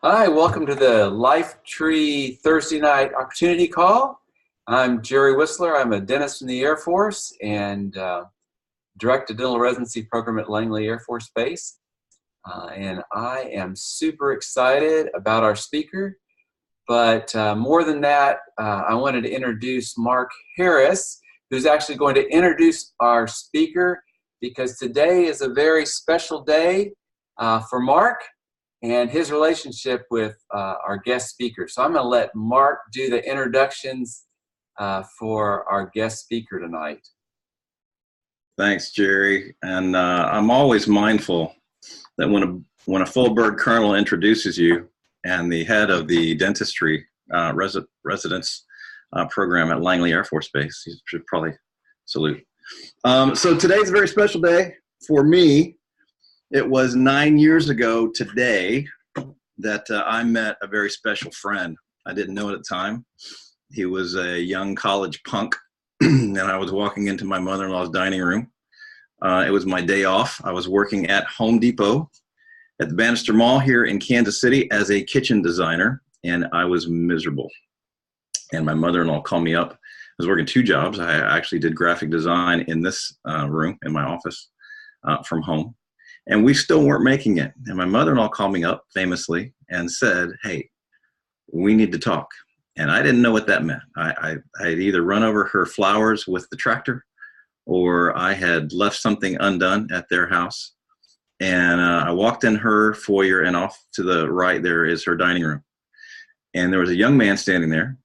Hi, welcome to the LifeTree Thursday night opportunity call. I'm Jerry Whistler. I'm a dentist in the Air Force and direct a dental residency program at Langley Air Force Base. And I am super excited about our speaker. But more than that, I wanted to introduce Mark Harris, who's actually going to introduce our speaker because today is a very special day for Mark and his relationship with our guest speaker. So I'm going to let Mark do the introductions for our guest speaker tonight. Thanks, Jerry. And I'm always mindful that when a full bird colonel introduces you and the head of the dentistry residence program at Langley Air Force Base, you should probably salute. So today's a very special day for me. It was 9 years ago today that I met a very special friend. I didn't know it at the time. He was a young college punk, and I was walking into my mother-in-law's dining room. It was my day off. I was working at Home Depot at the Bannister Mall here in Kansas City as a kitchen designer, and I was miserable. And my mother-in-law called me up. I was working two jobs. I actually did graphic design in this room in my office from home. And we still weren't making it. And my mother-in-law called me up famously and said, "Hey, we need to talk." And I didn't know what that meant. I had either run over her flowers with the tractor or I had left something undone at their house. And I walked in her foyer, and off to the right there is her dining room. And there was a young man standing there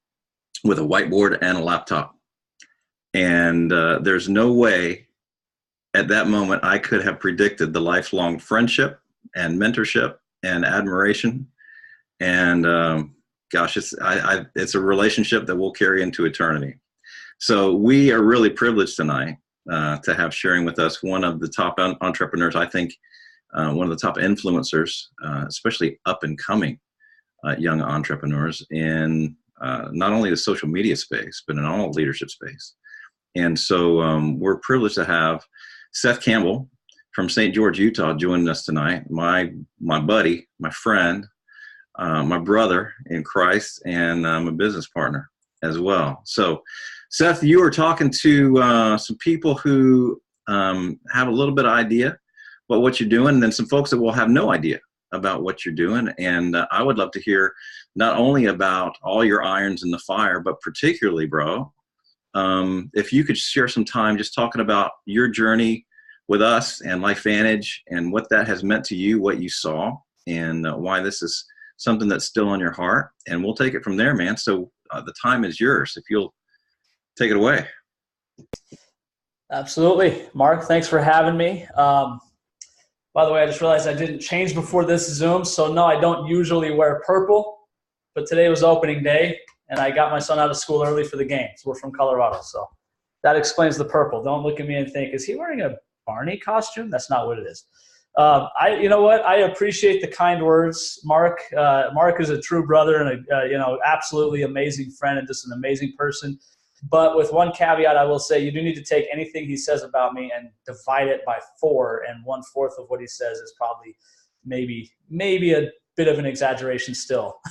with a whiteboard and a laptop. And there's no way at that moment I could have predicted the lifelong friendship and mentorship and admiration. And gosh, it's a relationship that we'll carry into eternity. So we are really privileged tonight to have sharing with us one of the top entrepreneurs, I think one of the top influencers, especially up and coming young entrepreneurs in not only the social media space, but in all leadership space. And so we're privileged to have Seth Campbell from St. George, Utah, joining us tonight. My buddy, my friend, my brother in Christ, and my business partner as well. So, Seth, you are talking to some people who have a little bit of idea about what you're doing, and then some folks that will have no idea about what you're doing. And I would love to hear not only about all your irons in the fire, but particularly, bro, if you could share some time just talking about your journey with us and LifeVantage and what that has meant to you, what you saw, and why this is something that's still on your heart. And we'll take it from there, man. So the time is yours. If you'll take it away. Absolutely. Mark, thanks for having me. By the way, I just realized I didn't change before this Zoom. So no, I don't usually wear purple, but today was opening day and I got my son out of school early for the game. So we're from Colorado. So that explains the purple. Don't look at me and think, is he wearing a Barney costume? That's not what it is. You know what? I appreciate the kind words, Mark. Mark is a true brother and absolutely amazing friend and just an amazing person. But with one caveat, I will say you do need to take anything he says about me and divide it by 4, and 1/4 of what he says is probably maybe a bit of an exaggeration still.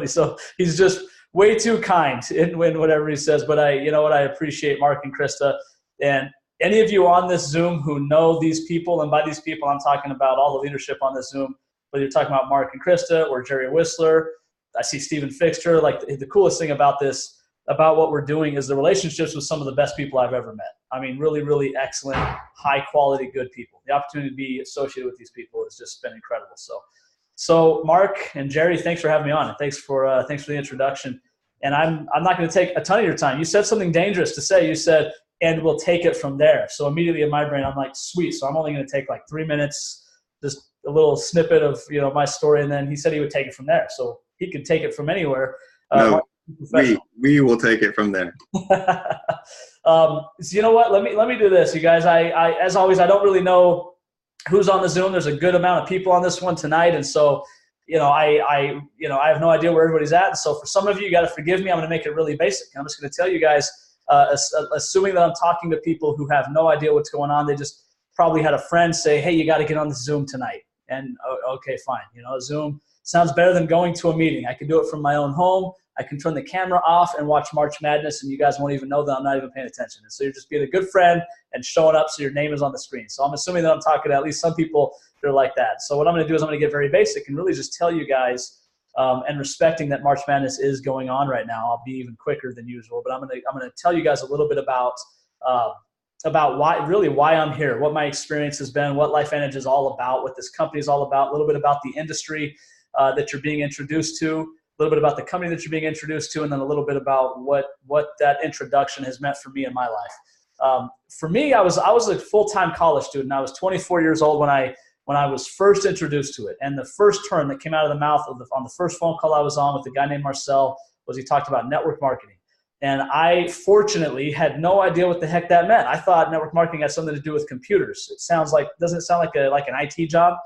So he's just way too kind in whatever he says. But I appreciate Mark and Krista, and any of you on this Zoom who know these people, and by these people I'm talking about all the leadership on this Zoom, whether you're talking about Mark and Krista or Jerry Whistler, I see Stephen Fixture. Like the coolest thing about what we're doing is the relationships with some of the best people I've ever met. I mean, really, really excellent, high quality, good people. The opportunity to be associated with these people has just been incredible. So Mark and Jerry, thanks for having me on. And thanks for the introduction. And I'm not going to take a ton of your time. You said something dangerous to say. You said, and we'll take it from there. So immediately in my brain, I'm like, sweet. So I'm only going to take like 3 minutes, just a little snippet of my story. And then he said he would take it from there. So he could take it from anywhere. No. We will take it from there. So you know what? Let me do this, you guys. I as always, I don't really know who's on the Zoom. There's a good amount of people on this one tonight, and so I have no idea where everybody's at. And so for some of you, you got to forgive me. I'm going to make it really basic. I'm just going to tell you guys, assuming that I'm talking to people who have no idea what's going on, they just probably had a friend say, "Hey, you got to get on the Zoom tonight." And okay, fine. You know, Zoom sounds better than going to a meeting. I can do it from my own home. I can turn the camera off and watch March Madness, and you guys won't even know that I'm not even paying attention. And so you're just being a good friend and showing up so your name is on the screen. So I'm assuming that I'm talking to at least some people that are like that. So what I'm going to do is I'm going to get very basic and really just tell you guys, and respecting that March Madness is going on right now, I'll be even quicker than usual. But I'm going to tell you guys a little bit about why I'm here, what my experience has been, what LifeVantage is all about, what this company is all about, a little bit about the industry that you're being introduced to, a little bit about the company that you're being introduced to, and then a little bit about what that introduction has meant for me in my life. For me, I was a full-time college student. I was 24 years old when I was first introduced to it. And the first term that came out of the mouth on the first phone call I was on with the guy named Marcel was he talked about network marketing. And I fortunately had no idea what the heck that meant. I thought network marketing had something to do with computers. Doesn't sound like an IT job,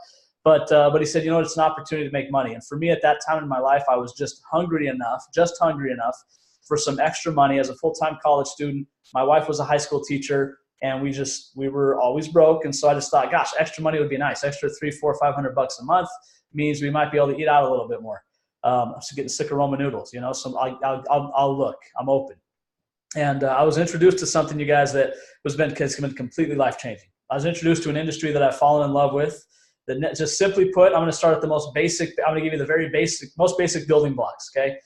but he said, you know what, it's an opportunity to make money. And for me at that time in my life, I was just hungry enough for some extra money as a full-time college student. My wife was a high school teacher, and we were always broke. And so I just thought, gosh, extra money would be nice. Extra $300, $400, $500 a month means we might be able to eat out a little bit more. I'm just getting sick of Roman noodles, you know, so I'll look, I'm open. And I was introduced to something, you guys, that has been completely life-changing. I was introduced to an industry that I've fallen in love with. That just simply put, I'm going to start at the most basic. I'm going to give you the most basic building blocks, okay?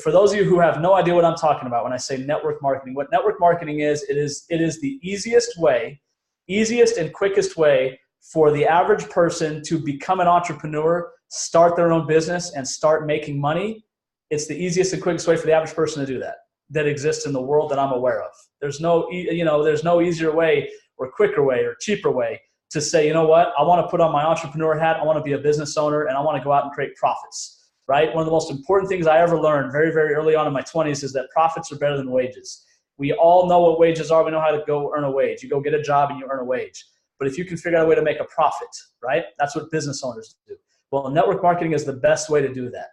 For those of you who have no idea what I'm talking about when I say network marketing, what network marketing is, it is the easiest and quickest way for the average person to become an entrepreneur, start their own business, and start making money. It's the easiest and quickest way for the average person to do that exists in the world that I'm aware of. There's no easier way or quicker way or cheaper way to say, you know what, I want to put on my entrepreneur hat, I want to be a business owner, and I want to go out and create profits, right? One of the most important things I ever learned very, very early on in my 20s is that profits are better than wages. We all know what wages are. We know how to go earn a wage. You go get a job and you earn a wage. But if you can figure out a way to make a profit, right, that's what business owners do. Well, network marketing is the best way to do that.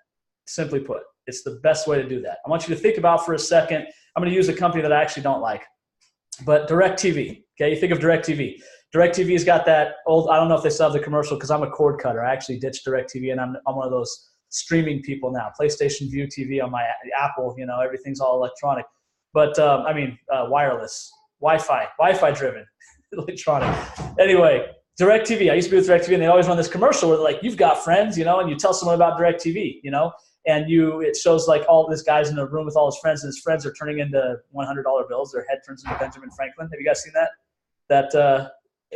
Simply put, it's the best way to do that. I want you to think about for a second, I'm going to use a company that I actually don't like, but DirecTV. Okay, you think of DirecTV. DirecTV's got that old, I don't know if they still have the commercial because I'm a cord cutter. I actually ditched DirecTV and I'm one of those streaming people now. PlayStation View TV on my Apple, you know, everything's all electronic. But wireless, Wi-Fi driven, electronic. Anyway, DirecTV. I used to be with DirecTV, and they always run this commercial where they're like, you've got friends, you know, and you tell someone about DirecTV, you know, and it shows like all this guy's in a room with all his friends, and his friends are turning into $100 bills. Their head turns into Benjamin Franklin. Have you guys seen that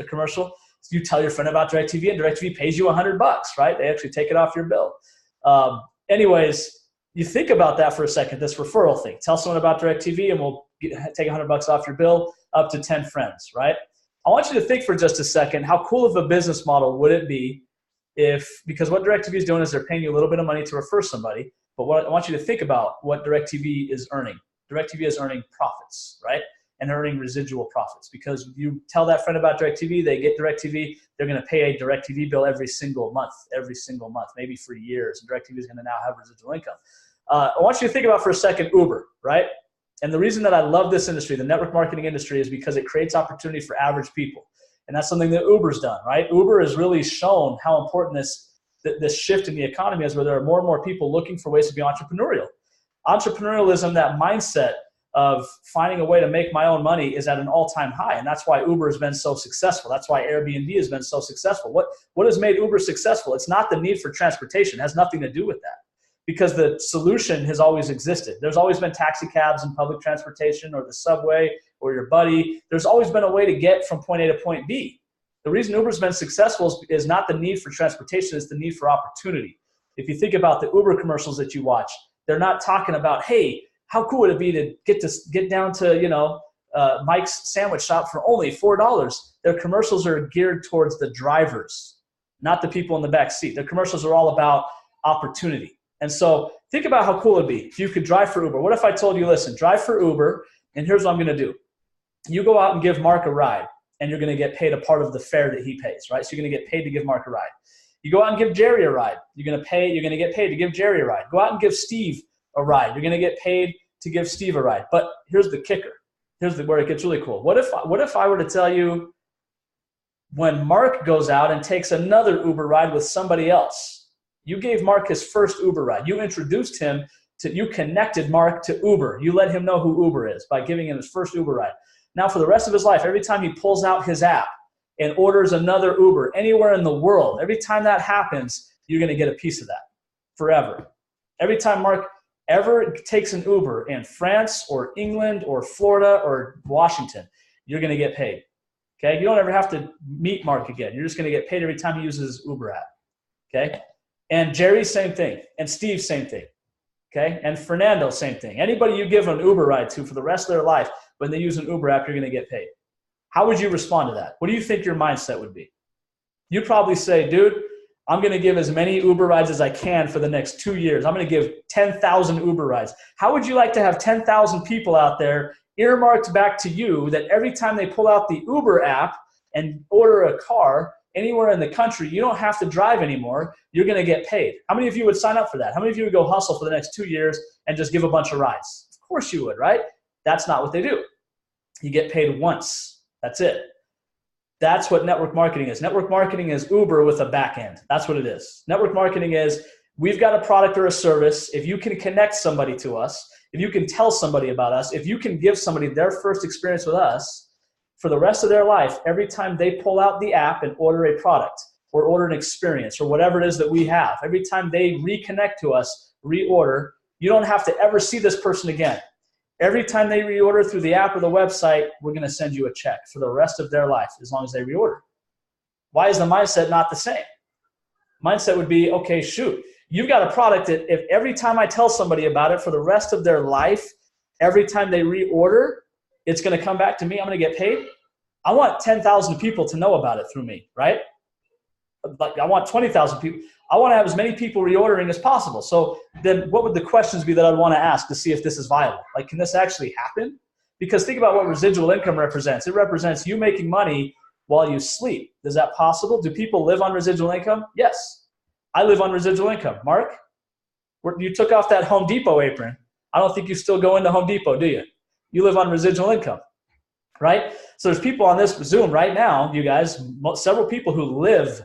commercial? So you tell your friend about DirecTV, and DirecTV pays you $100, right? They actually take it off your bill. Anyways, you think about that for a second, this referral thing. Tell someone about DirecTV, and we'll take $100 off your bill, up to 10 friends, right? I want you to think for just a second, how cool of a business model would it be because what DirecTV is doing is they're paying you a little bit of money to refer somebody, but what I want you to think about what DirecTV is earning. DirecTV is earning profits, right? And earning residual profits, because you tell that friend about DirecTV, they get DirecTV, they're going to pay a DirecTV bill every single month, maybe for years, and DirecTV is going to now have residual income. I want you to think about for a second Uber, right? And the reason that I love this industry, the network marketing industry, is because it creates opportunity for average people. And that's something that Uber's done, right? Uber has really shown how important this shift in the economy is, where there are more and more people looking for ways to be entrepreneurial. Entrepreneurialism, that mindset of finding a way to make my own money, is at an all-time high. And that's why Uber has been so successful. That's why Airbnb has been so successful. What has made Uber successful? It's not the need for transportation. It has nothing to do with that, because the solution has always existed. There's always been taxi cabs and public transportation, or the subway, or your buddy. There's always been a way to get from point A to point B. The reason Uber's been successful is not the need for transportation, it's the need for opportunity. If you think about the Uber commercials that you watch, they're not talking about, hey, how cool would it be to get down to, Mike's sandwich shop for only $4? Their commercials are geared towards the drivers, not the people in the back seat. Their commercials are all about opportunity. And so think about how cool it'd be if you could drive for Uber. What if I told you, listen, drive for Uber, and here's what I'm going to do. You go out and give Mark a ride, and you're going to get paid a part of the fare that he pays, right? So you're going to get paid to give Mark a ride. You go out and give Jerry a ride. You're going to get paid to give Jerry a ride. Go out and give Steve a ride. You're going to get paid to give Steve a ride. But here's the kicker. Here's where it gets really cool. What if I were to tell you when Mark goes out and takes another Uber ride with somebody else. You gave Mark his first Uber ride. You introduced him to, you connected Mark to Uber. You let him know who Uber is by giving him his first Uber ride. Now for the rest of his life, every time he pulls out his app and orders another Uber anywhere in the world, every time that happens, you're going to get a piece of that forever. Every time Mark ever takes an Uber in France or England or Florida or Washington, you're going to get paid. Okay? You don't ever have to meet Mark again. You're just going to get paid every time he uses his Uber app. Okay? And Jerry, same thing. And Steve, same thing. Okay? And Fernando, same thing. Anybody you give an Uber ride to for the rest of their life, when they use an Uber app, you're going to get paid. How would you respond to that? What do you think your mindset would be? You'd probably say, dude, I'm going to give as many Uber rides as I can for the next 2 years. I'm going to give 10,000 Uber rides. How would you like to have 10,000 people out there earmarked back to you that every time they pull out the Uber app and order a car anywhere in the country, you don't have to drive anymore. You're going to get paid. How many of you would sign up for that? How many of you would go hustle for the next 2 years and just give a bunch of rides? Of course you would, right? That's not what they do. You get paid once. That's it. That's what network marketing is. Network marketing is Uber with a back end. That's what it is. Network marketing is, we've got a product or a service. If you can connect somebody to us, if you can tell somebody about us, if you can give somebody their first experience with us, for the rest of their life, every time they pull out the app and order a product or order an experience or whatever it is that we have, every time they reconnect to us, reorder, you don't have to ever see this person again. Every time they reorder through the app or the website, we're going to send you a check for the rest of their life as long as they reorder. Why is the mindset not the same? Mindset would be, okay, shoot, you've got a product that if every time I tell somebody about it for the rest of their life, every time they reorder, it's going to come back to me, I'm going to get paid. I want 10,000 people to know about it through me, right? Like I want 20,000 people. I want to have as many people reordering as possible. So then what would the questions be that I'd want to ask to see if this is viable? Like, can this actually happen? Because think about what residual income represents. It represents you making money while you sleep. Is that possible? Do people live on residual income? Yes. I live on residual income. Mark, you took off that Home Depot apron. I don't think you still go into Home Depot, do you? You live on residual income, right? So there's people on this Zoom right now, you guys, several people who live,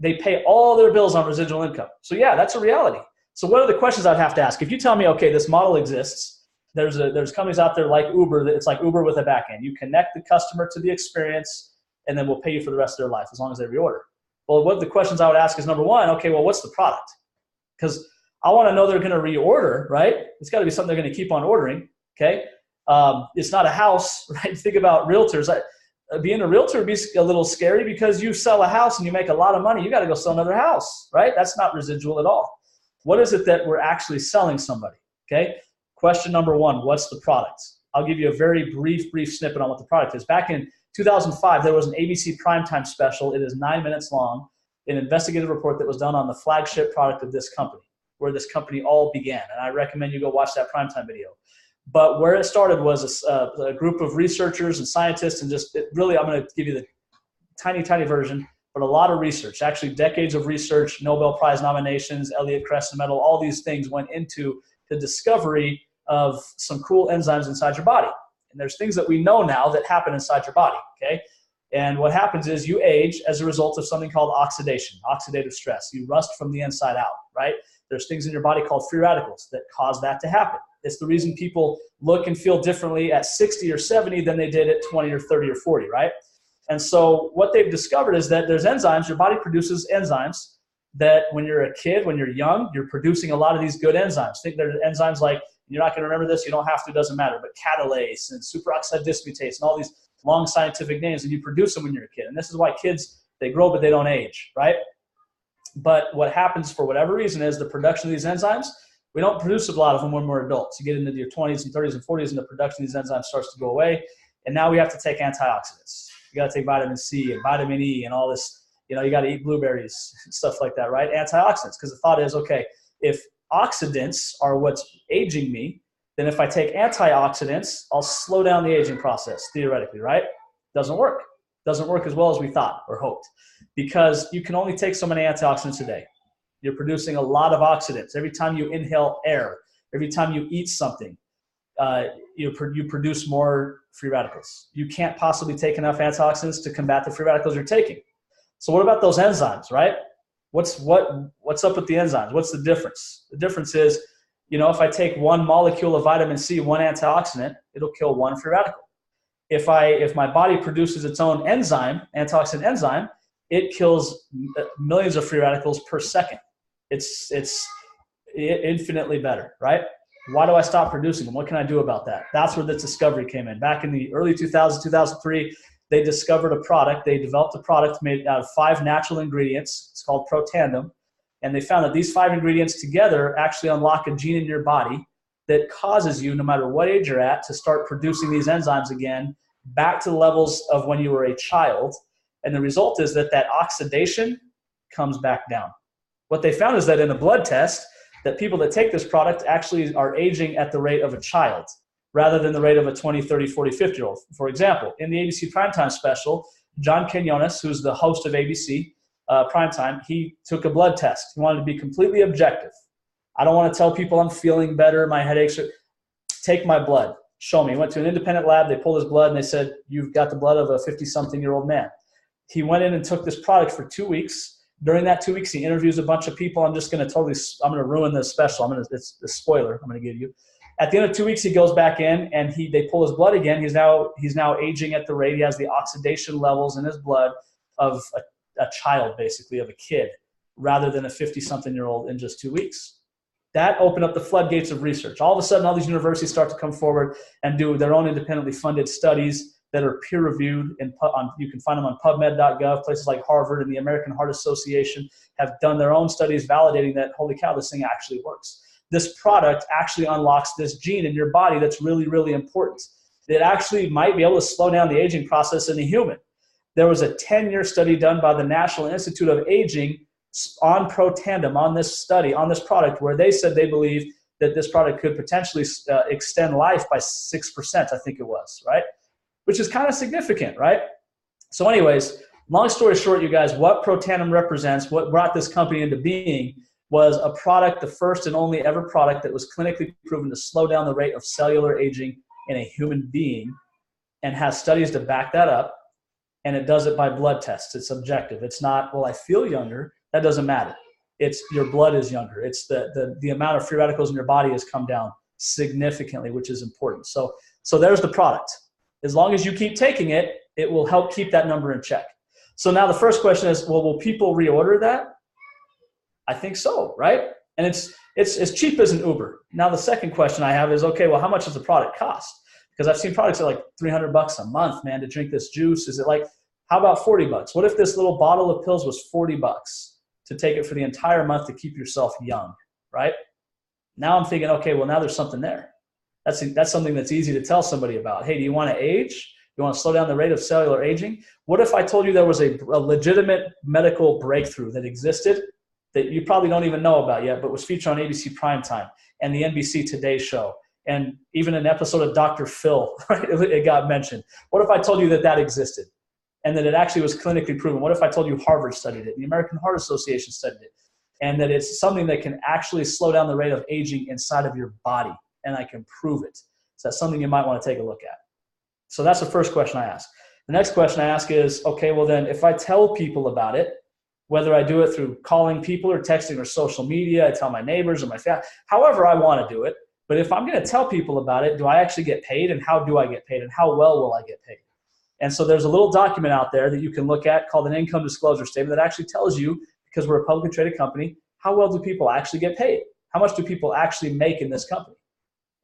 they pay all their bills on residual income. So yeah, that's a reality. So what are the questions I'd have to ask? If you tell me, okay, this model exists, there's companies out there like Uber, it's like Uber with a back end. You connect the customer to the experience, and then we'll pay you for the rest of their life as long as they reorder. Well, what the questions I would ask is, number one, okay, well, what's the product? Because I want to know they're going to reorder, right? It's got to be something they're going to keep on ordering, okay? It's not a house, right? Think about realtors. Being a realtor would be a little scary because you sell a house and you make a lot of money. You got to go sell another house, right? That's not residual at all. What is it that we're actually selling somebody, okay? Question number one, what's the product? I'll give you a very brief snippet on what the product is. Back in 2005, there was an ABC primetime special. It is 9 minutes long, an investigative report that was done on the flagship product of this company, where this company all began. And I recommend you go watch that primetime video. But where it started was a group of researchers and scientists, and really, I'm going to give you the tiny version, but a lot of research, actually decades of research, Nobel Prize nominations, Elliott Cresson Medal, all these things went into the discovery of some cool enzymes inside your body. And there's things that we know now that happen inside your body, okay? And what happens is you age as a result of something called oxidation, oxidative stress. You rust from the inside out, right? There's things in your body called free radicals that cause that to happen. It's the reason people look and feel differently at 60 or 70 than they did at 20 or 30 or 40, right? And so what they've discovered is that there's enzymes, your body produces enzymes that when you're a kid, when you're young, you're producing a lot of these good enzymes. Think there's enzymes like, you're not going to remember this, you don't have to, it doesn't matter, but catalase and superoxide dismutase and all these long scientific names, and you produce them when you're a kid. And this is why kids, they grow but they don't age, right? But what happens for whatever reason is the production of these enzymes, we don't produce a lot of them when we're adults. You get into your 20s and 30s and 40s and the production of these enzymes starts to go away. And now we have to take antioxidants. You got to take vitamin C and vitamin E and all this, you got to eat blueberries and stuff like that, right? Antioxidants, because the thought is, okay, if oxidants are what's aging me, then if I take antioxidants, I'll slow down the aging process, theoretically, right? Doesn't work. Doesn't work as well as we thought or hoped, because you can only take so many antioxidants a day. You're producing a lot of oxidants. Every time you inhale air, every time you eat something, you produce more free radicals. You can't possibly take enough antioxidants to combat the free radicals you're taking. So what about those enzymes, right? What's up with the enzymes? What's the difference? The difference is, if I take one molecule of vitamin C, one antioxidant, it'll kill one free radical. If my body produces its own enzyme, antioxidant enzyme, it kills millions of free radicals per second. It's infinitely better, right? Why do I stop producing them? What can I do about that? That's where this discovery came in. Back in the early 2000s, 2003, they discovered a product. They developed a product made out of 5 natural ingredients. It's called Pro9. And they found that these 5 ingredients together actually unlock a gene in your body that causes you, no matter what age you're at, to start producing these enzymes again back to the levels of when you were a child. And the result is that oxidation comes back down. What they found is that in a blood test, that people that take this product actually are aging at the rate of a child rather than the rate of a 20, 30, 40, 50-year-old. For example, in the ABC Primetime special, John Quinones, who's the host of ABC Primetime, he took a blood test. He wanted to be completely objective. I don't want to tell people I'm feeling better, my headaches are, take my blood, show me. He went to an independent lab, they pulled his blood, and they said, you've got the blood of a 50-something-year-old man. He went in and took this product for 2 weeks. During that 2 weeks, he interviews a bunch of people. I'm going to ruin this special. It's a spoiler I'm going to give you. At the end of 2 weeks, he goes back in and they pull his blood again. He's now aging at the rate. He has the oxidation levels in his blood of a child, basically, of a kid, rather than a 50-something-year-old in just 2 weeks. That opened up the floodgates of research. All of a sudden, all these universities start to come forward and do their own independently funded studies that are peer-reviewed. You can find them on PubMed.gov. Places like Harvard and the American Heart Association have done their own studies validating that, holy cow, this thing actually works. This product actually unlocks this gene in your body that's really, really important. It actually might be able to slow down the aging process in a human. There was a 10-year study done by the National Institute of Aging on Pro9, on this study, on this product, where they said they believe that this product could potentially extend life by 6%, I think it was, right? Which is kind of significant, right? So anyways, long story short, you guys, what Pro9 represents, what brought this company into being, was a product, the first and only ever product that was clinically proven to slow down the rate of cellular aging in a human being, and has studies to back that up, and it does it by blood tests. It's objective. It's not, well, I feel younger. That doesn't matter. It's your blood is younger. It's the amount of free radicals in your body has come down significantly, which is important. So there's the product. As long as you keep taking it, it will help keep that number in check. So now the first question is, well, will people reorder that? I think so, right? And it's as cheap as an Uber. Now the second question I have is, okay, well, how much does the product cost? Because I've seen products at like $300 a month, man, to drink this juice. Is it like, how about $40? What if this little bottle of pills was $40 to take it for the entire month to keep yourself young, right? Now I'm thinking, okay, well, now there's something there. That's something that's easy to tell somebody about. Hey, do you want to age? You want to slow down the rate of cellular aging? What if I told you there was a legitimate medical breakthrough that existed that you probably don't even know about yet, but was featured on ABC Primetime and the NBC Today show, and even an episode of Dr. Phil, right? It got mentioned. What if I told you that existed and that it actually was clinically proven? What if I told you Harvard studied it, the American Heart Association studied it, and that it's something that can actually slow down the rate of aging inside of your body, and I can prove it? So that's something you might want to take a look at. So that's the first question I ask. The next question I ask is, okay, well then if I tell people about it, whether I do it through calling people or texting or social media, I tell my neighbors or my family, however I want to do it, but if I'm going to tell people about it, do I actually get paid, and how do I get paid, and how well will I get paid? And so there's a little document out there that you can look at called an income disclosure statement that actually tells you, because we're a publicly traded company, how well do people actually get paid? How much do people actually make in this company?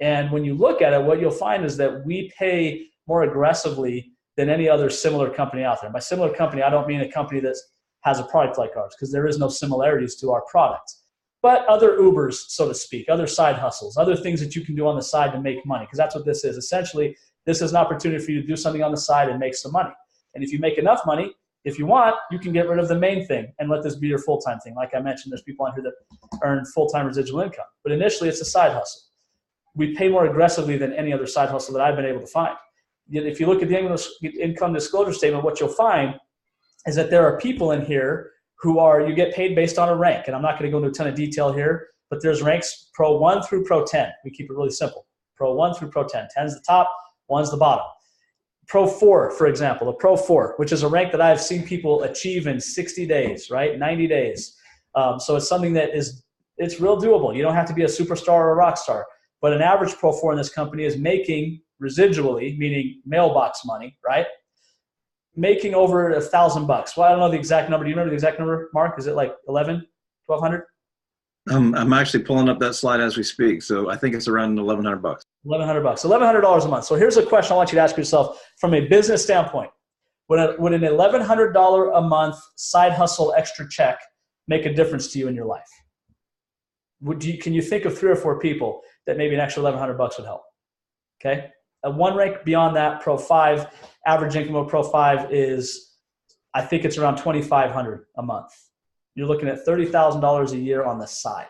And when you look at it, what you'll find is that we pay more aggressively than any other similar company out there. And by similar company, I don't mean a company that has a product like ours, because there is no similarities to our product. But other Ubers, so to speak, other side hustles, other things that you can do on the side to make money, because that's what this is. Essentially, this is an opportunity for you to do something on the side and make some money. And if you make enough money, if you want, you can get rid of the main thing and let this be your full-time thing. Like I mentioned, there's people on here that earn full-time residual income. But initially, it's a side hustle. We pay more aggressively than any other side hustle that I've been able to find. Yet if you look at the income disclosure statement, what you'll find is that there are people in here who you get paid based on a rank. And I'm not going to go into a ton of detail here, but there's ranks Pro 1 through Pro 10. We keep it really simple. Pro 1 through Pro 10. 10's the top, 1's the bottom. Pro 4, for example, a Pro 4, which is a rank that I've seen people achieve in 60 days, right? 90 days. So it's something that it's real doable. You don't have to be a superstar or a rock star. But an average Pro 4 in this company is making residually, meaning mailbox money, right? Making over $1,000. Well, I don't know the exact number. Do you remember the exact number, Mark? Is it like 1,200? I'm actually pulling up that slide as we speak. So I think it's around $1,100. $1,100. $1,100 a month. So here's a question I want you to ask yourself from a business standpoint. Would an $1,100 a month side hustle extra check make a difference to you in your life? Can you think of 3 or 4 people that maybe an extra $1,100 would help? Okay. One rank beyond that, Pro 5, average income of Pro 5 is, I think it's around $2,500 a month. You're looking at $30,000 a year on the side,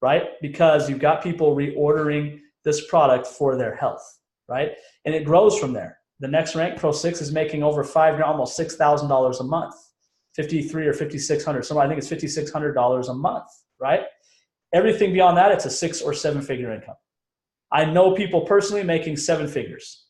right? Because you've got people reordering this product for their health, right? And it grows from there. The next rank, Pro 6, is making over almost $6,000 a month, $5,300 or $5,600. So I think it's $5,600 a month, right? Everything beyond that, it's a 6 or 7 figure income. I know people personally making 7 figures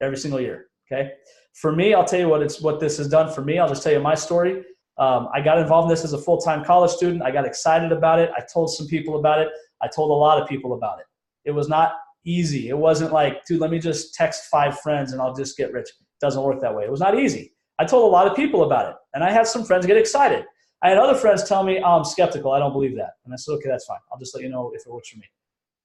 every single year, okay? For me, I'll tell you what this has done for me. I'll just tell you my story. I got involved in this as a full-time college student. I got excited about it. I told some people about it. I told a lot of people about it. It was not easy. It wasn't like, dude, let me just text 5 friends and I'll just get rich. It doesn't work that way. It was not easy. I told a lot of people about it, and I had some friends get excited. I had other friends tell me, oh, I'm skeptical. I don't believe that. And I said, okay, that's fine. I'll just let you know if it works for me.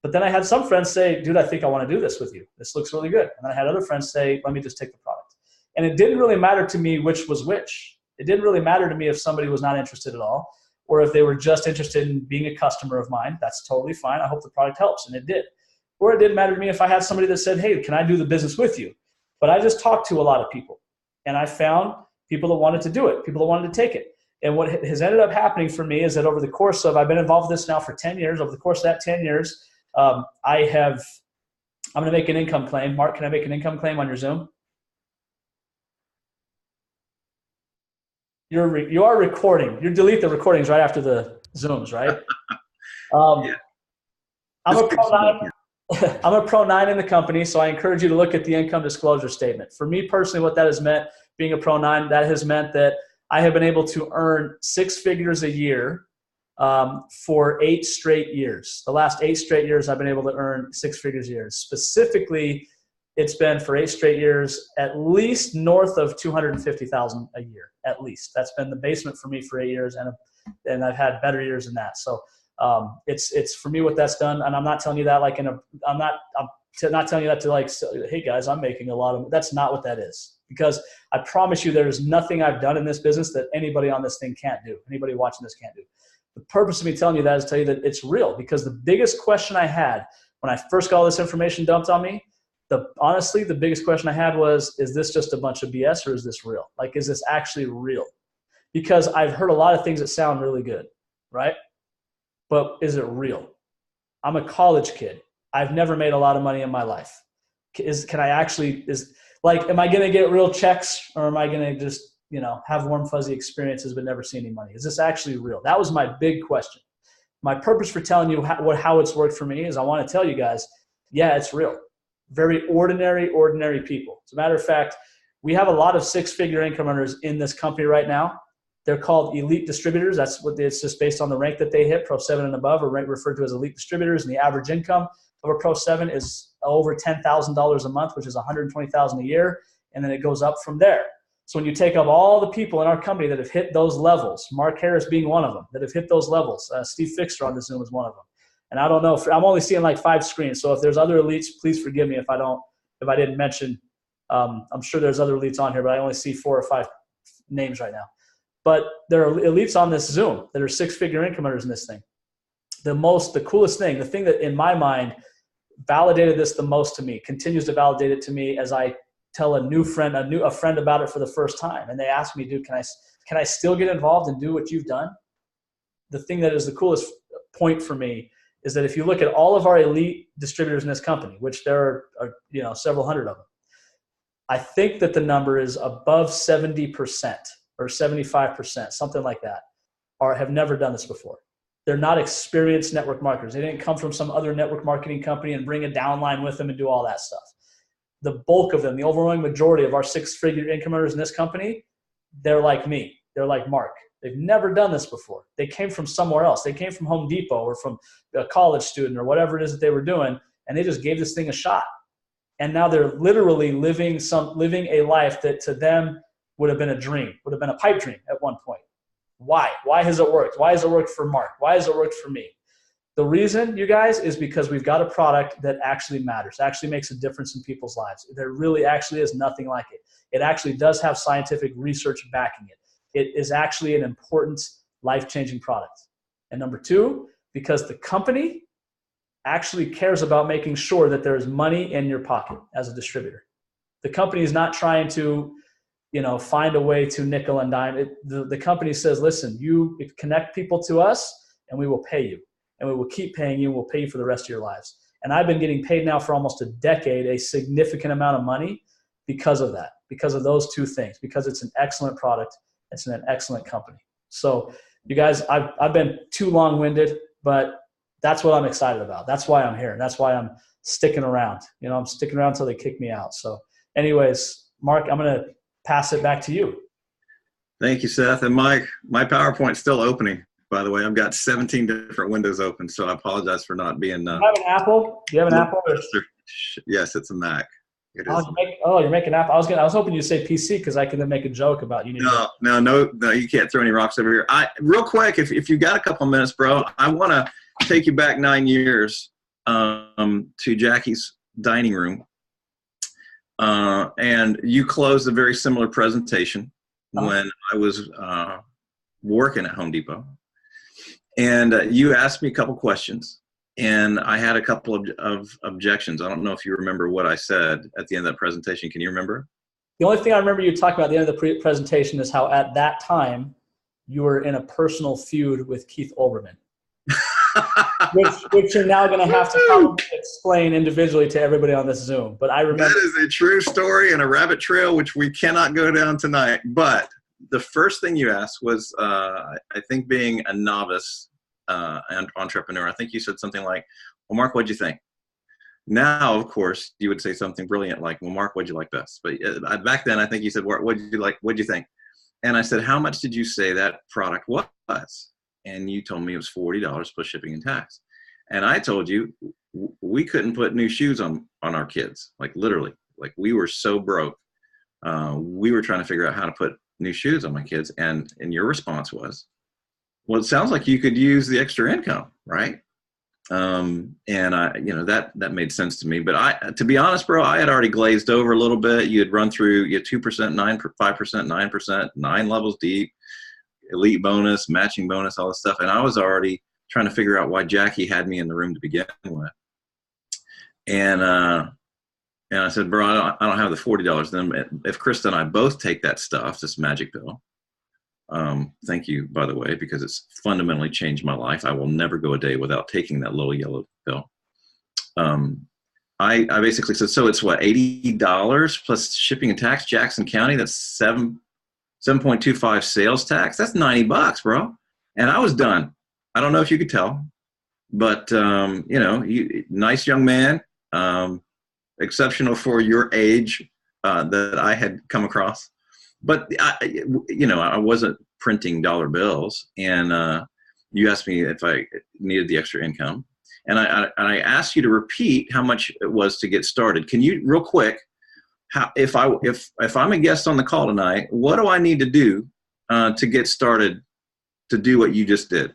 But then I had some friends say, dude, I think I want to do this with you. This looks really good. And then I had other friends say, let me just take the product. And it didn't really matter to me which was which. It didn't really matter to me if somebody was not interested at all, or if they were just interested in being a customer of mine. That's totally fine. I hope the product helps, and it did. Or it didn't matter to me if I had somebody that said, hey, can I do the business with you? But I just talked to a lot of people, and I found people that wanted to do it, people that wanted to take it. And what has ended up happening for me is that over the course of, I've been involved with this now for 10 years. Over the course of that 10 years, I'm going to make an income claim. Mark, can I make an income claim on your Zoom? You are recording. You delete the recordings right after the Zooms, right? Yeah. I'm a Pro 9. I'm a Pro 9 in the company, so I encourage you to look at the income disclosure statement. For me personally, what that has meant, being a Pro 9, that has meant that I have been able to earn 6 figures a year for 8 straight years. The last 8 straight years, I've been able to earn 6 figures a year. Specifically, it's been for 8 straight years, at least north of $250,000 a year, at least. That's been the basement for me for 8 years, and I've had better years than that. So it's for me what that's done, and I'm not telling you that like I'm not telling you that to like, hey guys, I'm making a lot of. That's not what that is. Because I promise you, there's nothing I've done in this business that anybody on this thing can't do. Anybody watching this can't do. The purpose of me telling you that is to tell you that it's real. Because the biggest question I had when I first got all this information dumped on me, honestly, the biggest question I had was, is this just a bunch of BS or is this real? Like, is this actually real? Because I've heard a lot of things that sound really good, right? But is it real? I'm a college kid. I've never made a lot of money in my life. Am I going to get real checks, or am I going to just, have warm, fuzzy experiences but never see any money? Is this actually real? That was my big question. My purpose for telling you how it's worked for me is I want to tell you guys, yeah, it's real. Very ordinary people. As a matter of fact, we have a lot of 6-figure income earners in this company right now. They're called elite distributors. That's what it's just based on the rank that they hit. Pro 7 and above are referred to as elite distributors, and the average income of a Pro 7 is over $10,000 a month, which is $120,000 a year, and then it goes up from there. So when you take up all the people in our company that have hit those levels, Mark Harris being one of them, that have hit those levels, Steve Fixter on this Zoom is one of them. And I don't know, I'm only seeing like 5 screens, so if there's other elites, please forgive me if I didn't mention. I'm sure there's other elites on here, but I only see 4 or 5 names right now. But there are elites on this Zoom that are 6-figure income earners in this thing. The coolest thing, the thing that in my mind validated this the most to me, continues to validate it to me as I tell a friend about it for the first time. And they ask me, dude, can I still get involved and do what you've done? The thing that is the coolest point for me is that if you look at all of our elite distributors in this company, which there are several hundred of them, I think that the number is above 70% or 75%, something like that, have never done this before. They're not experienced network marketers. They didn't come from some other network marketing company and bring a downline with them and do all that stuff. the bulk of them, the overwhelming majority of our 6-figure income earners in this company, they're like me. They're like Mark. They've never done this before. They came from somewhere else. They came from Home Depot or from a college student or whatever it is that they were doing, and they just gave this thing a shot. And now they're literally living a life that to them would have been a dream, would have been a pipe dream at one point. Why? Why has it worked? Why has it worked for Mark? Why has it worked for me? The reason, you guys, is because we've got a product that actually matters, actually makes a difference in people's lives. There really actually is nothing like it. It actually does have scientific research backing it. It is actually an important life-changing product. And number 2, because the company actually cares about making sure that there is money in your pocket as a distributor. The company is not trying to, find a way to nickel and dime. The company says, listen, you connect people to us and we will pay you. And we will keep paying you and we'll pay you for the rest of your lives. And I've been getting paid now for almost a decade, a significant amount of money because of that, because of those 2 things, because it's an excellent product. It's an excellent company. So you guys, I've been too long-winded, but that's what I'm excited about. That's why I'm here. That's why I'm sticking around. I'm sticking around until they kick me out. So anyways, Mark, I'm going to pass it back to you. Thank you, Seth. And Mike, my PowerPoint's still opening, by the way. I've got 17 different windows open, so I apologize for not being Do you have an Apple? Do you have an Apple? Yes, it's a Mac. It is. You're making Apple. I was hoping you'd say PC because I can then make a joke about you. No, you can't throw any rocks over here. Real quick, if you got a couple minutes, bro, I want to take you back 9 years to Jackie's dining room. And you closed a very similar presentation when I was working at Home Depot. And you asked me a couple questions. And I had a couple of objections. I don't know if you remember what I said at the end of that presentation. Can you remember? The only thing I remember you talking about at the end of the presentation is how at that time you were in a personal feud with Keith Olbermann, which you're now going to have to probably explain individually to everybody on this Zoom. But I remember. That is a true story and a rabbit trail, which we cannot go down tonight. But the first thing you asked was, I think being a novice and entrepreneur, I think you said something like, well, Mark, what'd you think? Now, of course, you would say something brilliant like, well, Mark, what'd you like best? But back then, I think you said, what'd you like? What'd you think? And I said, how much did you say that product was? And you told me it was $40 plus shipping and tax. And I told you we couldn't put new shoes on our kids, like literally, like we were so broke. We were trying to figure out how to put new shoes on my kids. And your response was, well, it sounds like you could use the extra income, right? And that made sense to me. But to be honest, bro, I had already glazed over a little bit. You had run through 2%, 9%, 5%, 9%, 9 levels deep, elite bonus, matching bonus, all this stuff. And I was already trying to figure out why Jackie had me in the room to begin with. And I said, bro, I don't have the $40. Then if Krista and I both take that stuff, this magic pill, thank you, by the way, because it's fundamentally changed my life. I will never go a day without taking that little yellow pill. I basically said, so it's what, $80 plus shipping and tax, Jackson County, that's 7.25 sales tax. That's $90, bro. And I was done. I don't know if you could tell, but nice young man, exceptional for your age that I had come across. But I wasn't printing dollar bills, and you asked me if I needed the extra income, and I asked you to repeat how much it was to get started. Can you, real quick, if I'm a guest on the call tonight, what do I need to do to get started to do what you just did?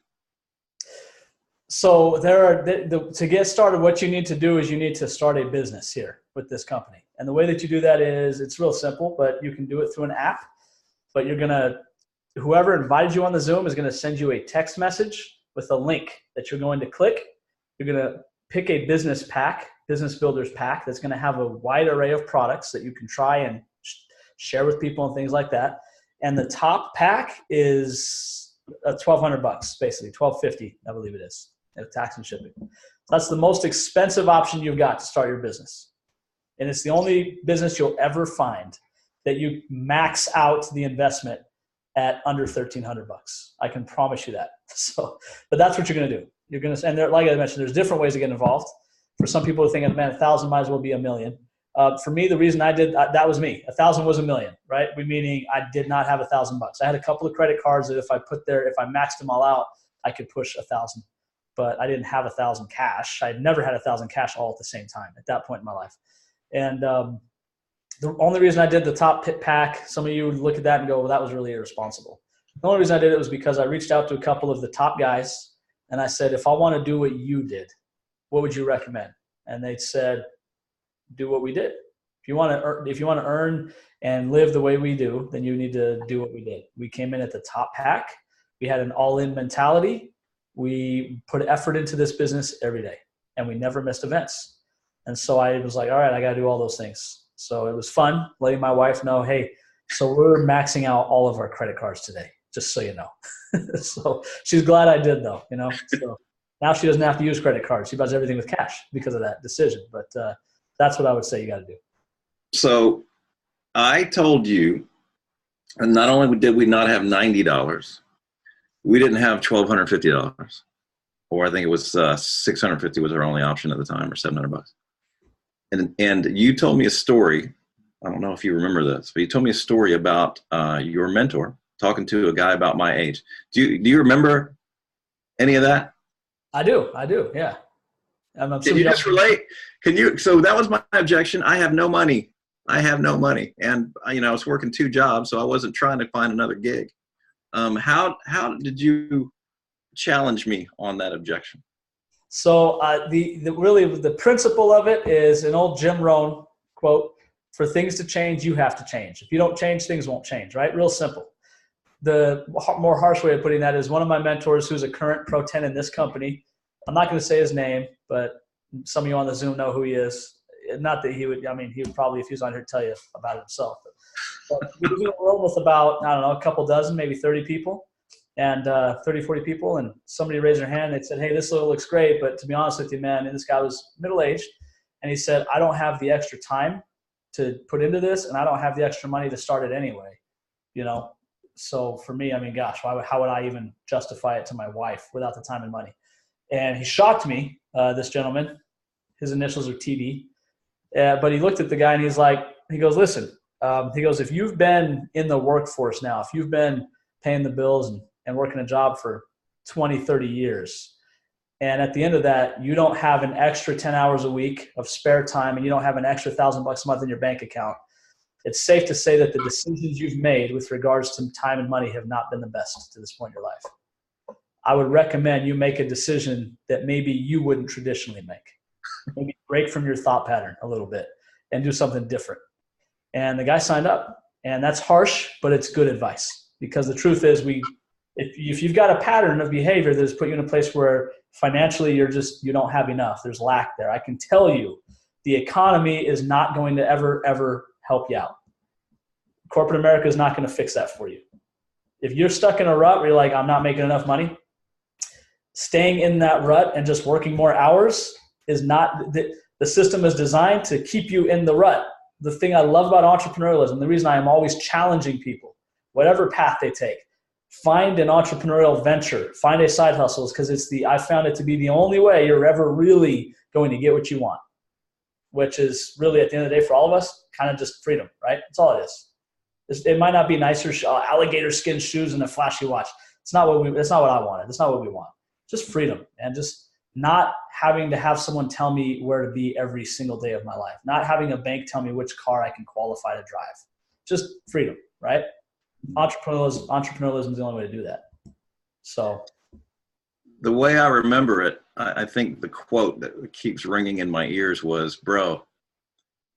So to get started, what you need to do is you need to start a business here with this company. And the way that you do that is, it's real simple, but you can do it through an app. But whoever invited you on the Zoom is going to send you a text message with a link that you're going to click. You're going to pick a business builders pack that's going to have a wide array of products that you can try and share with people and things like that. And the top pack is $1,200, basically $1,250, I believe it is, tax and shipping. That's the most expensive option you've got to start your business. And it's the only business you'll ever find that you max out the investment at under $1,300. I can promise you that. But that's what you're going to do. Like I mentioned, there's different ways to get involved. For some people who think, man, 1,000 might as well be $1 million. For me, the reason I did that was me. 1,000 was a million, right? Meaning I did not have $1,000. I had a couple of credit cards that if I maxed them all out, I could push 1,000. But I didn't have 1,000 cash. I had never had 1,000 cash all at the same time at that point in my life. And the only reason I did the top pit pack, some of you would look at that and go, well, that was really irresponsible. The only reason I did it was because I reached out to a couple of the top guys and I said, if I want to do what you did, what would you recommend? And they said, do what we did. If you want to earn and live the way we do, then you need to do what we did. We came in at the top pack. We had an all-in mentality. We put effort into this business every day, and we never missed events. And so I was like, all right, I got to do all those things. So it was fun letting my wife know, hey, so we're maxing out all of our credit cards today, just so you know. So she's glad I did, though, you know. So now she doesn't have to use credit cards. She buys everything with cash because of that decision. But that's what I would say you got to do. So I told you, and not only did we not have $90, we didn't have $1,250, or I think it was $650 was our only option at the time, or $700. And you told me a story. I don't know if you remember this, but you told me a story about your mentor talking to a guy about my age. Do you remember any of that? I do. Yeah. Can you just relate? So that was my objection. I have no money. And I was working 2 jobs, so I wasn't trying to find another gig. How did you challenge me on that objection? So the principle of it is an old Jim Rohn quote: for things to change, you have to change. If you don't change, things won't change, right? Real simple. The more harsh way of putting that is one of my mentors, who's a current Pro 10 in this company. I'm not going to say his name, but some of you on the Zoom know who he is. Not that he would probably, if he was on here, tell you about himself. But he was in a room with about, I don't know, a couple dozen, maybe 30 people, and 30, 40 people. And somebody raised their hand. They said, hey, this looks great, but to be honest with you, man, and this guy was middle-aged. And he said, I don't have the extra time to put into this, and I don't have the extra money to start it anyway. So for me, gosh, how would I even justify it to my wife without the time and money? And he shocked me, this gentleman. His initials are TD. But he looked at the guy and he goes, listen, if you've been in the workforce now, if you've been paying the bills and working a job for 20, 30 years, and at the end of that, you don't have an extra 10 hours a week of spare time and you don't have an extra $1,000 a month in your bank account, it's safe to say that the decisions you've made with regards to time and money have not been the best to this point in your life. I would recommend you make a decision that maybe you wouldn't traditionally make. Maybe break from your thought pattern a little bit and do something different. And the guy signed up, and that's harsh, but it's good advice, because the truth is if you've got a pattern of behavior that has put you in a place where financially you don't have enough, there's lack there. I can tell you the economy is not going to ever help you out. Corporate America is not going to fix that for you. If you're stuck in a rut where you're like, I'm not making enough money, staying in that rut and just working more hours is not, the system is designed to keep you in the rut. The thing I love about entrepreneurialism, the reason I am always challenging people, whatever path they take, find an entrepreneurial venture, find a side hustle, because I found it to be the only way you're ever really going to get what you want, which is really, at the end of the day, for all of us, kind of just freedom, right? That's all it is. It might not be nicer alligator skin shoes and a flashy watch. That's not what I wanted. That's not what we want. Just freedom, and just not having to have someone tell me where to be every single day of my life. Not having a bank tell me which car I can qualify to drive. Just freedom, right? Entrepreneurialism is the only way to do that. So the way I remember it, I think the quote that keeps ringing in my ears was, bro,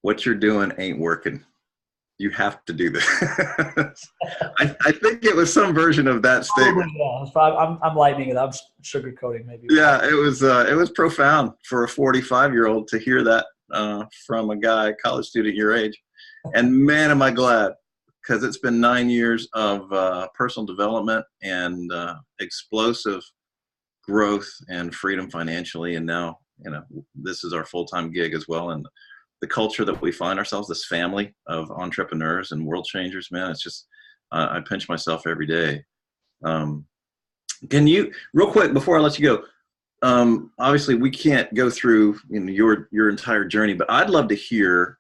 what you're doing ain't working. You have to do this. I think it was some version of that statement. Yeah, I'm lightening it. I'm sugarcoating maybe. Yeah, it was profound for a 45-year-old to hear that from a guy, college student your age. And man, am I glad, because it's been 9 years of personal development and explosive growth and freedom financially. And now, this is our full-time gig as well. And the culture that we find ourselves, this family of entrepreneurs and world changers, man, it's just, I pinch myself every day. Can you, real quick, before I let you go, obviously we can't go through your entire journey, but I'd love to hear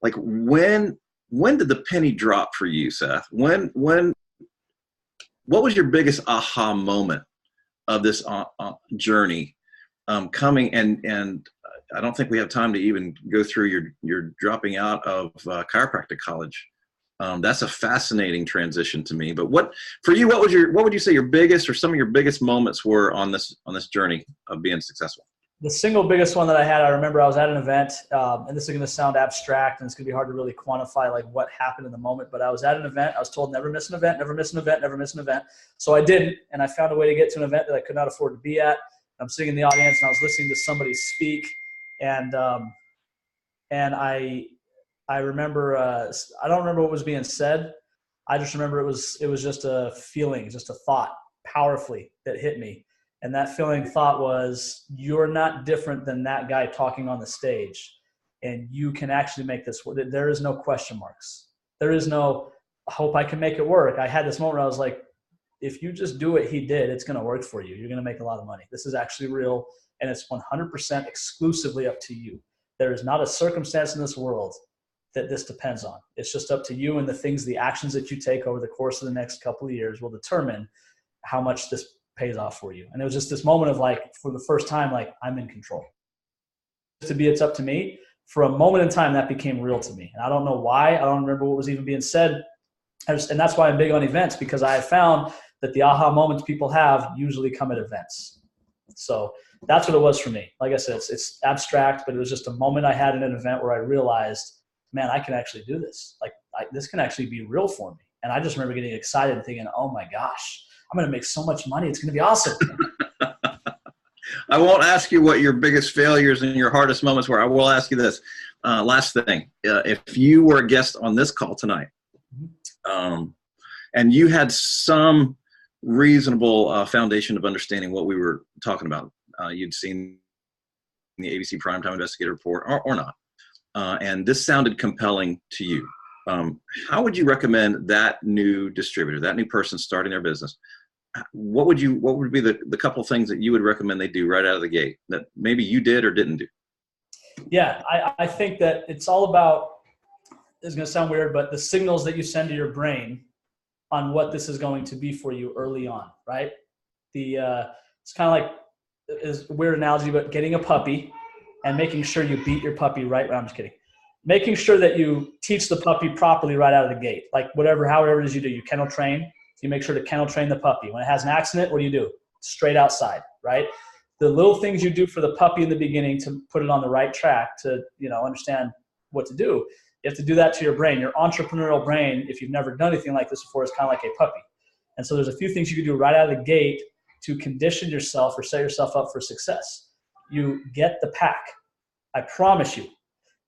like when did the penny drop for you, Seth? What was your biggest aha moment of this journey coming? And I don't think we have time to even go through your dropping out of chiropractic college. That's a fascinating transition to me. But what would you say your biggest or some of your biggest moments were on this journey of being successful? The single biggest one that I had, I remember I was at an event, and this is going to sound abstract and it's going to be hard to really quantify like what happened in the moment, but I was at an event. I was told never miss an event, never miss an event, never miss an event. So I didn't, and I found a way to get to an event that I could not afford to be at. I'm sitting in the audience and I was listening to somebody speak, and I remember, I don't remember what was being said. I just remember it was just a feeling, just a thought powerfully that hit me. And that feeling thought was, you're not different than that guy talking on the stage. And you can actually make this work. There is no question marks. There is no, I hope I can make it work. I had this moment where I was like, if you just do what he did, it's going to work for you. You're going to make a lot of money. This is actually real. And it's 100% exclusively up to you. There is not a circumstance in this world that this depends on. It's just up to you, and the actions that you take over the course of the next couple of years will determine how much this pays off for you. And it was just this moment of like, for the first time, like I'm in control. It's up to me. For a moment in time, that became real to me. And I don't know why. I don't remember what was even being said. And that's why I'm big on events, because I have found that the aha moments people have usually come at events. So that's what it was for me. Like I said, it's abstract, but it was just a moment I had in an event where I realized, man, I can actually do this. Like this can actually be real for me. And I just remember getting excited and thinking, oh my gosh, I'm going to make so much money. It's going to be awesome. I won't ask you what your biggest failures and your hardest moments were. I will ask you this. Last thing, if you were a guest on this call tonight, and you had some reasonable foundation of understanding what we were talking about, you'd seen the ABC Primetime Investigator Report or not, and this sounded compelling to you, how would you recommend that new distributor, that new person starting their business, what would be the couple things that you would recommend they do right out of the gate that maybe you did or didn't do? Yeah, I think that it's all about, it's going to sound weird, but the signals that you send to your brain on what this is going to be for you early on, right? It's kind of like, is a weird analogy, but getting a puppy and making sure you beat your puppy right. I'm just kidding. Making sure that you teach the puppy properly right out of the gate. Like however it is you do, you kennel train. You make sure to kennel train the puppy. When it has an accident, what do? Straight outside, right? The little things you do for the puppy in the beginning to put it on the right track to, understand what to do. You have to do that to your brain. Your entrepreneurial brain, if you've never done anything like this before, is kind of like a puppy. And so there's a few things you can do right out of the gate to condition yourself or set yourself up for success. You get the pack. I promise you,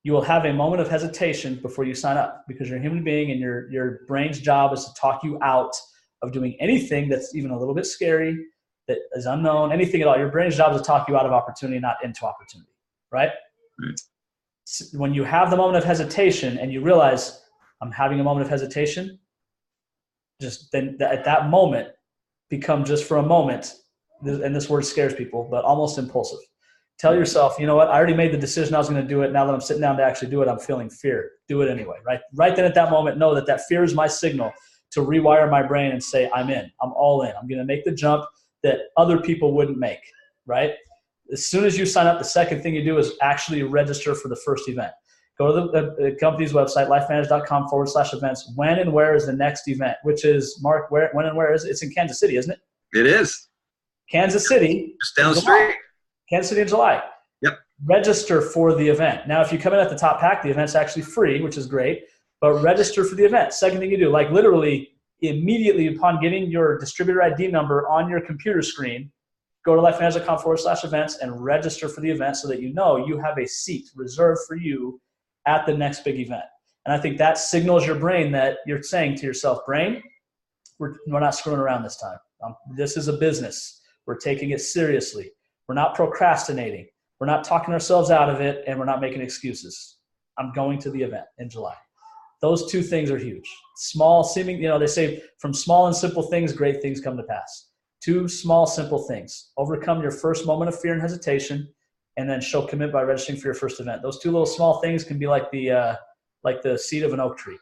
you will have a moment of hesitation before you sign up, because you're a human being and your brain's job is to talk you out of doing anything that's even a little bit scary, that is unknown, anything at all. Your brain's job is to talk you out of opportunity, not into opportunity, right? When you have the moment of hesitation and you realize I'm having a moment of hesitation, just then at that moment become, just for a moment, and this word scares people, but almost impulsive. Tell yourself, you know what, I already made the decision I was going to do it. Now that I'm sitting down to actually do it, I'm feeling fear. Do it anyway, right? Right then at that moment, know that fear is my signal to rewire my brain and say, I'm in. I'm all in. I'm going to make the jump that other people wouldn't make, right? As soon as you sign up, the second thing you do is actually register for the first event. Go to the company's website, LifeVantage.com/events. When and where is the next event? Which is, Mark, when and where is it? It's in Kansas City, isn't it? It is. Kansas City. Just down the street. Kansas City in July. Yep. Register for the event. Now, if you come in at the top pack, the event's actually free, which is great. But register for the event. Second thing you do, like literally immediately upon getting your distributor ID number on your computer screen, go to LifeVantage.com/events and register for the event so that you know you have a seat reserved for you at the next big event. And I think that signals your brain that you're saying to yourself, brain, we're not screwing around this time. This is a business. We're taking it seriously. We're not procrastinating. We're not talking ourselves out of it, and we're not making excuses. I'm going to the event in July. Those two things are huge. Small, seeming, they say from small and simple things, great things come to pass. Two small, simple things. Overcome your first moment of fear and hesitation, and then show commitment by registering for your first event. Those two little small things can be like the like the seed of an oak tree,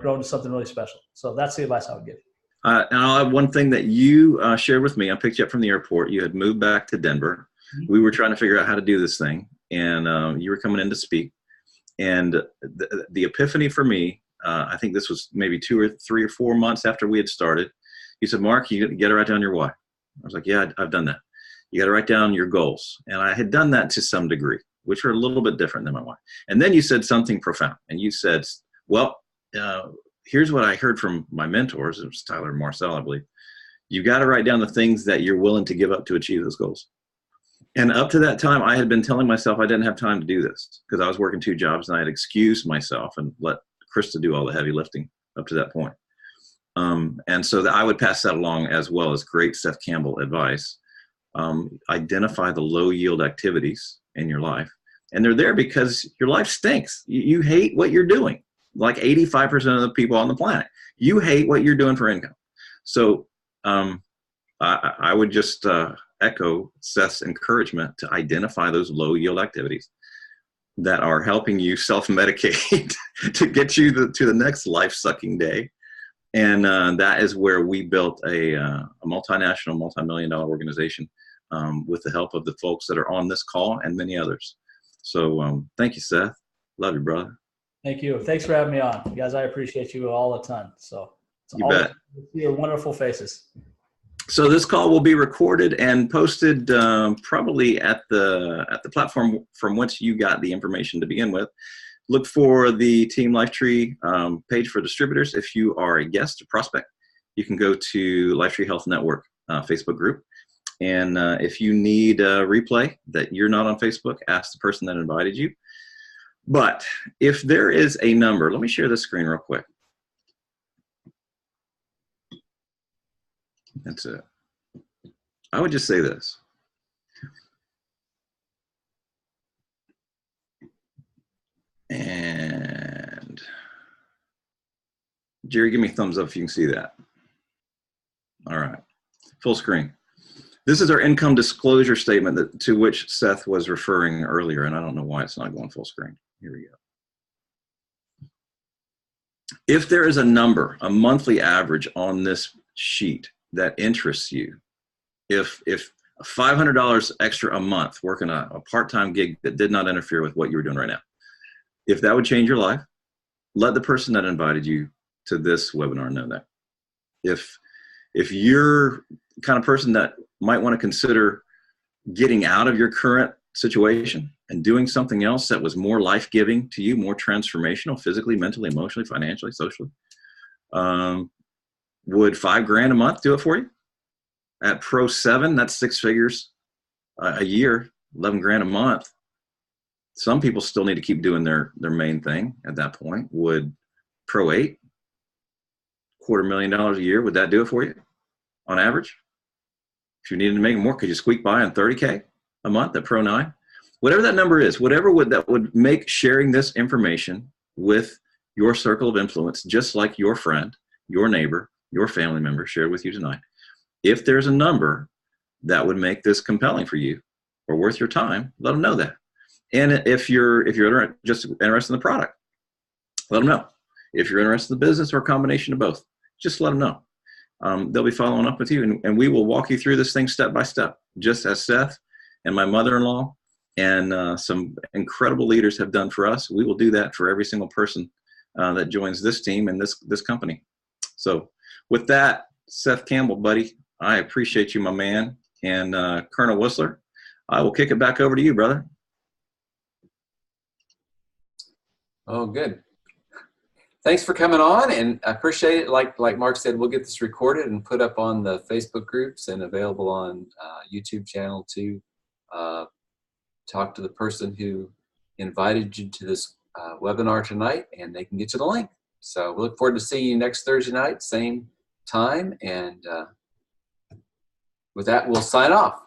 grow into something really special. So that's the advice I would give. And I'll have one thing that you shared with me. I picked you up from the airport. You had moved back to Denver. Mm-hmm. We were trying to figure out how to do this thing, and you were coming in to speak. And the epiphany for me, I think this was maybe 2 or 3 or 4 months after we had started. You said, Mark, you got to write down your why. I was like, yeah, I've done that. You got to write down your goals. And I had done that to some degree, which were a little bit different than my why. And then you said something profound. And you said, well, here's what I heard from my mentors. It was Tyler and Marcel, I believe. You got to write down the things that you're willing to give up to achieve those goals. And up to that time, I had been telling myself I didn't have time to do this because I was working 2 jobs, and I had excused myself and let Krista do all the heavy lifting up to that point. And so that I would pass that along, as well as great Seth Campbell advice. Identify the low yield activities in your life. And they're there because your life stinks. You hate what you're doing. Like 85% of the people on the planet, you hate what you're doing for income. So I would just echo Seth's encouragement to identify those low yield activities that are helping you self-medicate to get you to the next life-sucking day. And that is where we built a multinational, multi-million-dollar organization with the help of the folks that are on this call and many others. So thank you, Seth. Love you, brother. Thank you. Thanks for having me on. You guys, I appreciate you all a ton. So it's you bet. To see your wonderful faces. So this call will be recorded and posted probably at the platform from which you got the information to begin with. Look for the Team LifeTree page for distributors. If you are a guest or prospect, you can go to LifeTree Health Network Facebook group. And if you need a replay that you're not on Facebook, ask the person that invited you. But if there is a number, let me share this screen real quick. That's it. I would just say this. And Jerry, give me a thumbs up if you can see that. All right, full screen. This is our income disclosure statement to which Seth was referring earlier, and I don't know why it's not going full screen. Here we go. If there is a number, a monthly average on this sheet that interests you, if $500 extra a month working a part-time gig that did not interfere with what you were doing right now, if that would change your life, let the person that invited you to this webinar know that. If you're the kind of person that might want to consider getting out of your current situation and doing something else that was more life-giving to you, more transformational, physically, mentally, emotionally, financially, socially, would $5,000 a month do it for you? At Pro7, that's 6 figures a year, $11,000 a month. Some people still need to keep doing their main thing at that point. Would Pro8, $250,000 a year, would that do it for you on average? If you needed to make more, could you squeak by on $30K a month at Pro9? Whatever that number is, whatever that would make sharing this information with your circle of influence, just like your friend, your neighbor, your family member shared with you tonight. If there's a number that would make this compelling for you or worth your time, let them know that. And if you're just interested in the product, let them know. If you're interested in the business or a combination of both, just let them know. They'll be following up with you, and we will walk you through this thing step by step, just as Seth and my mother-in-law and some incredible leaders have done for us. We will do that for every single person that joins this team and this company. So with that, Seth Campbell, buddy, I appreciate you, my man. And Colonel Whistler, I will kick it back over to you, brother. Oh, good. Thanks for coming on, and I appreciate it. Like Mark said, we'll get this recorded and put up on the Facebook groups and available on YouTube channel to talk to the person who invited you to this webinar tonight, and they can get you the link. So we look forward to seeing you next Thursday night, same time. And with that, we'll sign off.